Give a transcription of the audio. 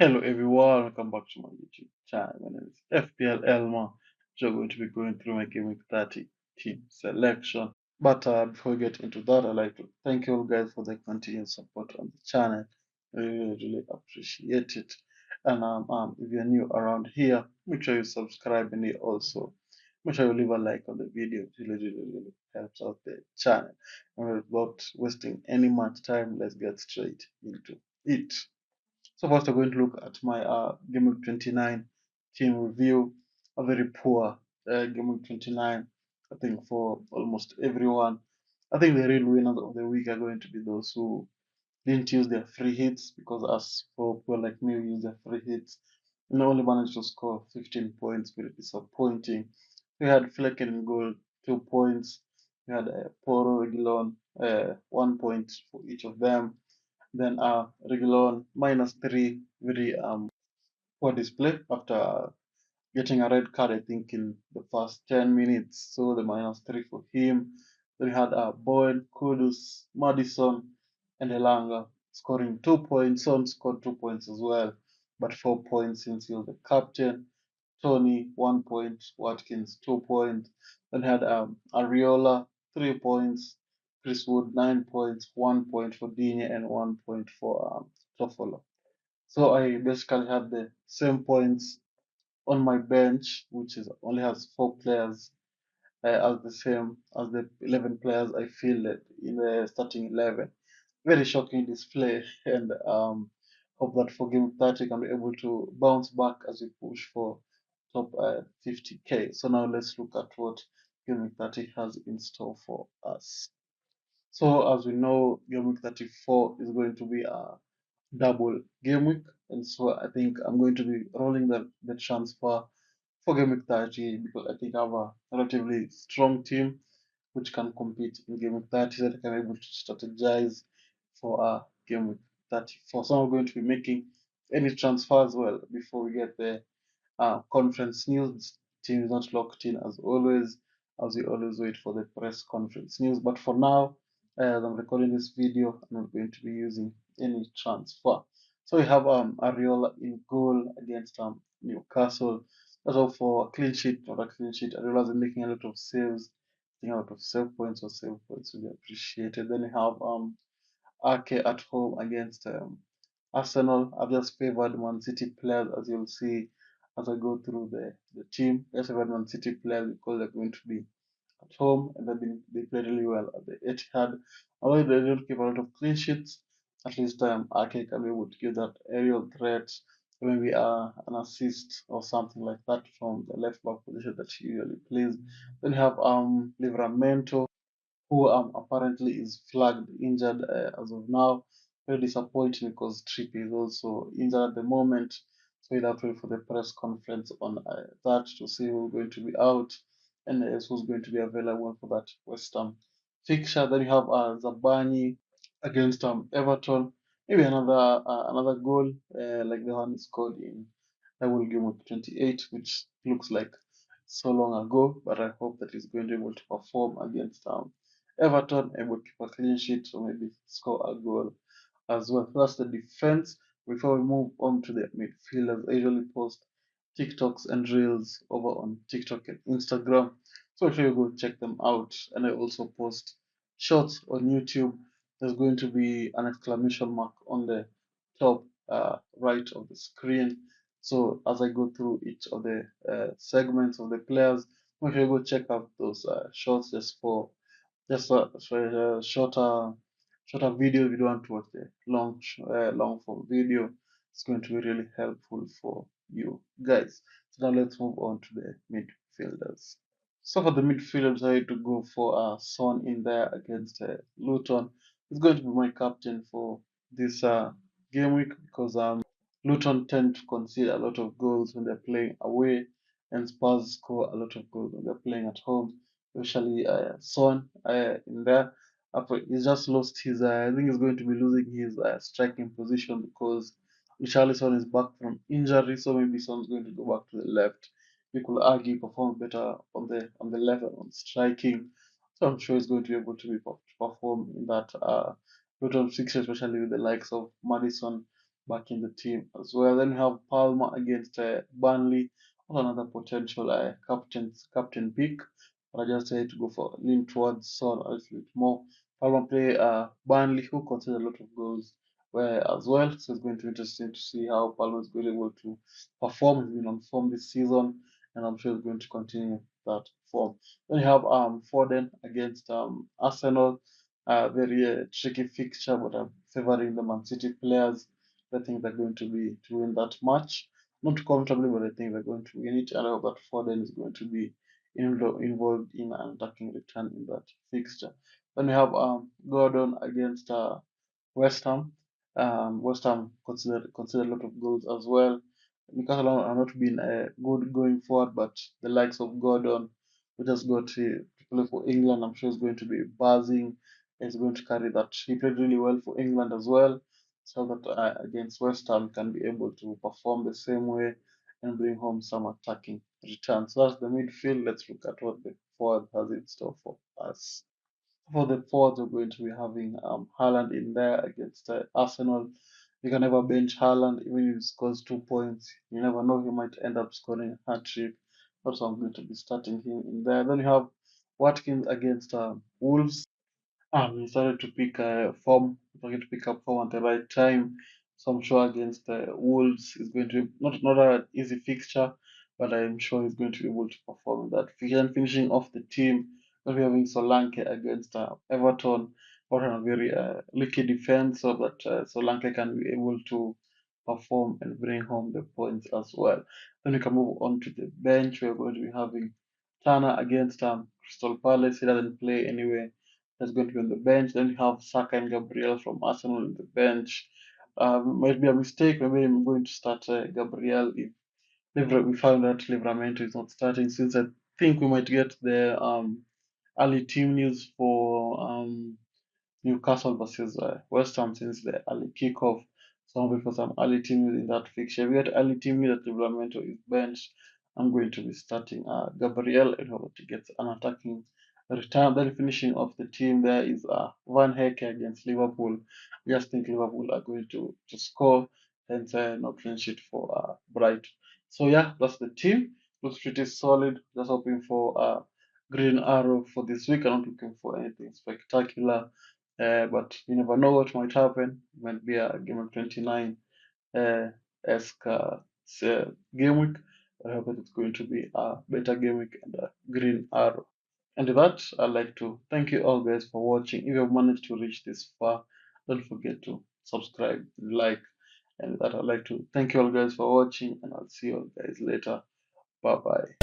Hello everyone, welcome back to my YouTube channel. My name is FPL Elma. So I'm going to be going through my Game Week 30 team selection. But before we get into that, I'd like to thank you all guys for the continued support on the channel. I really appreciate it. And if you're new around here, make sure you subscribe and you also make sure you leave a like on the video. It really helps out the channel. And without wasting any much time, let's get straight into it. So first, I'm going to look at my Game Week 29 team review. A very poor Game Week 29, I think, for almost everyone. I think the real winners of the week are going to be those who didn't use their free hits, because as for people like me who use their free hits, and only managed to score 15 points. Very disappointing. We had Flecken in goal, 2 points. We had Poro Regulon, 1 point for each of them. Then Reguilon -3, very poor display after getting a red card, I think, in the first 10 minutes. So the -3 for him. Then we had Boyd, Kudus, Madison, and Elanga scoring 2 points. Son scored 2 points as well, but 4 points since he was the captain. Tony, 1 point. Watkins, 2 points. Then we had Ariola, 3 points. Chris Wood, 9 points. 1 point for Digne and 1 point for Toffolo. So I basically had the same points on my bench, which is only has 4 players, as the same as the 11 players I fielded in the starting 11. Very shocking display, and hope that for game 30 can be able to bounce back as we push for top 50k. So now let's look at what game 30 has in store for us. So as we know, game week 34 is going to be a double game week, and so I think I'm going to be rolling the transfer for game week 30, because I think I have a relatively strong team which can compete in game week 30, that I can be able to strategize for game week 34. So I'm going to be making any transfers well before we get the conference news. Team is not locked in as always, as we always wait for the press conference news. But for now, as I'm recording this video, I'm not going to be using any transfer. So we have Ariola in goal against Newcastle. That's all for a clean sheet, not a clean sheet. Ariola's been making a lot of saves. I think a lot of save points or save points will be appreciated. Then we have Ake at home against Arsenal. I've just favored Man City players, as you'll see as I go through the team. Just favored Man City players because they're going to be at home, and they played really well at the Etihad. Although they don't keep a lot of clean sheets, at least Ake can be able to give that aerial threat, maybe an assist or something like that from the left back position that he usually plays. Then you have Livramento, who apparently is flagged injured as of now. Very disappointing because Trippier is also injured at the moment. So we'll have to wait for the press conference on that to see who's going to be out and who's going to be available for that West Ham fixture. Then you have Zabani against Everton. Maybe another goal like the one he scored in that will game of 28, which looks like so long ago, but I hope that he's going to be able to perform against Everton, able to keep a clean sheet, or maybe score a goal as well. That's the defense. Before we move on to the midfielders, I usually post TikToks and Reels over on TikTok and Instagram. So if you go check them out, and I also post shorts on YouTube. There's going to be an exclamation mark on the top right of the screen. So as I go through each of the segments of the players, make sure you go check out those shorts just for a shorter video. If you don't want to watch the long form video, it's going to be really helpful for you guys. So now let's move on to the midfielders. So for the midfielders, I had to go for Son in there against Luton. He's going to be my captain for this game week, because Luton tend to concede a lot of goals when they're playing away, and Spurs score a lot of goals when they're playing at home. Especially Son in there. He's just lost his. I think he's going to be losing his striking position, because Richarlison is back from injury, so maybe Son's going to go back to the left. We could argue perform better on the left on striking. So I'm sure he's going to be able to perform in that Luton fixture, especially with the likes of Madison back in the team as well. Then we have Palmer against Burnley, not another potential captain pick. But I just say to go for lean towards Son a little bit more. Palmer play Burnley, who conceded a lot of goals where as well. So it's going to be interesting to see how Palmer is going to be able to perform. He's been on form this season, and I'm sure he's going to continue that form. Then you have Foden against Arsenal. Very tricky fixture, but I'm favoring the Man City players. I think they're going to be to win that match. Not comfortably, but I think they're going to win it. And I hope that Foden is going to be involved in an attacking return in that fixture. Then we have Gordon against West Ham. West Ham considered a lot of goals as well. Newcastle are not been good going forward, but the likes of Gordon, who just got to play for England, I'm sure is going to be buzzing. He's going to carry that. He played really well for England as well, so that against West Ham can be able to perform the same way and bring home some attacking returns. So that's the midfield. Let's look at what the forward has in store for us. For the forwards, we're going to be having Haaland in there against Arsenal. You can never bench Haaland, even if he scores 2 points. You never know, he might end up scoring a hat trick. Also, I'm going to be starting him in there. Then you have Watkins against Wolves. He started to pick form, started to pick up form at the right time. So I'm sure against Wolves is going to be not an easy fixture, but I'm sure he's going to be able to perform in that fixture. And finishing off the team, we'll be having Solanke against Everton. Everton a very leaky defense, so that Solanke can be able to perform and bring home the points as well. Then we can move on to the bench. We're going to be having Turner against Crystal Palace. He doesn't play anyway. That's going to be on the bench. Then you have Saka and Gabriel from Arsenal on the bench. Might be a mistake. Maybe I'm going to start Gabriel if we found that Livramento is not starting, since I think we might get the early team news for Newcastle versus West Ham since the early kickoff. So I'm waiting for some early team news in that fixture. If we get early team news that Livramento is benched, I'm going to be starting Gabriel and hope to get an attacking return. Then finishing off the team there is Van Hecke against Liverpool. I just think Liverpool are going to score, hence no clean sheet for Bright. So yeah, that's the team. Looks pretty solid. Just hoping for green arrow for this week. I'm not looking for anything spectacular. But you never know what might happen. It might be a game of 29 uh, esque game week. I hope that it's going to be a better game week and a green arrow. And with that, I'd like to thank you all guys for watching. If you've managed to reach this far, don't forget to subscribe, like, and with that, I'd like to thank you all guys for watching, and I'll see you all guys later. Bye bye.